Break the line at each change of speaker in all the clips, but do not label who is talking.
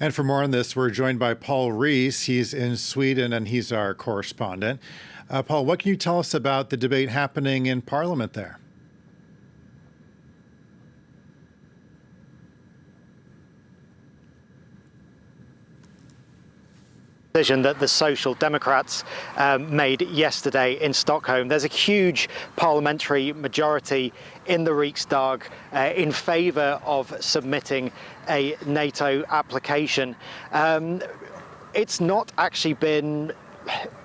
And for more on this, we're joined by Paul Rhys. He's in Sweden and he's our correspondent. Paul, what can you tell us about the debate happening in Parliament there?
Decision that the Social Democrats made yesterday in Stockholm. There's a huge parliamentary majority in the Riksdag in favour of submitting a NATO application. It's not actually been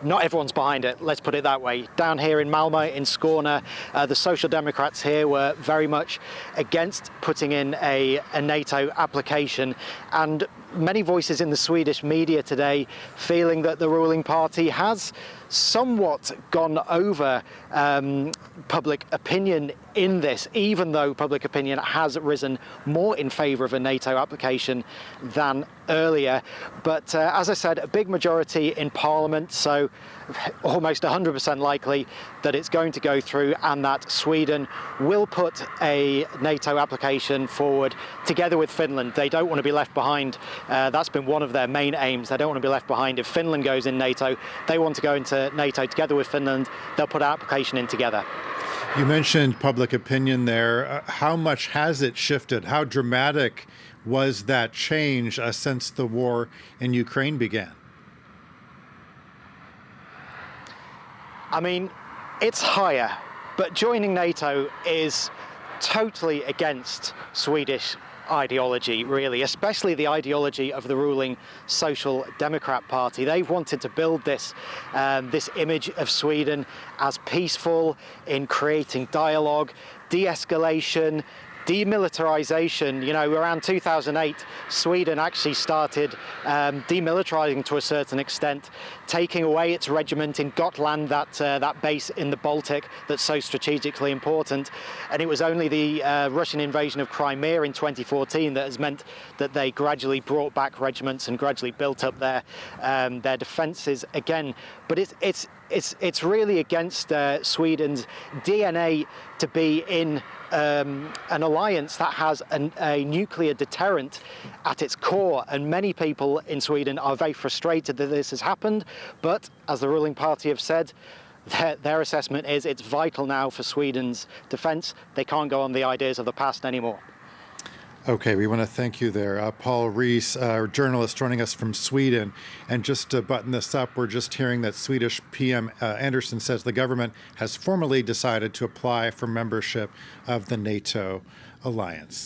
not everyone's behind it, let's put it that way. Down here in Malmö, in Skåne, the Social Democrats here were very much against putting in a NATO application, and many voices in the Swedish media today feeling that the ruling party has somewhat gone over public opinion in this, even though public opinion has risen more in favour of a NATO application than earlier. But as I said, a big majority in Parliament, so almost 100% likely that it's going to go through and that Sweden will put a NATO application forward together with Finland. They don't want to be left behind. That's been one of their main aims. They don't want to be left behind. If Finland goes in NATO, they want to go into NATO together with Finland. They'll put an application in together.
You mentioned public opinion there. How much has it shifted? How dramatic was that change since the war in Ukraine began?
I mean, it's higher, but joining NATO is totally against Swedish ideology, really, especially the ideology of the ruling Social Democrat Party. They've wanted to build this image of Sweden as peaceful, in creating dialogue, de-escalation, demilitarization. You know, around 2008, Sweden actually started demilitarizing to a certain extent, taking away its regiment in Gotland, that base in the Baltic that's so strategically important. And it was only the Russian invasion of Crimea in 2014 that has meant that they gradually brought back regiments and gradually built up their defences again. But it's really against Sweden's DNA to be in an alliance that has a nuclear deterrent at its core, and many people in Sweden are very frustrated that this has happened. But as the ruling party have said, their assessment is it's vital now for Sweden's defence. They can't go on the ideas of the past anymore.
Okay, we want to thank you there. Paul Rhys, a journalist joining us from Sweden. And just to button this up, we're just hearing that Swedish PM Andersson says the government has formally decided to apply for membership of the NATO alliance.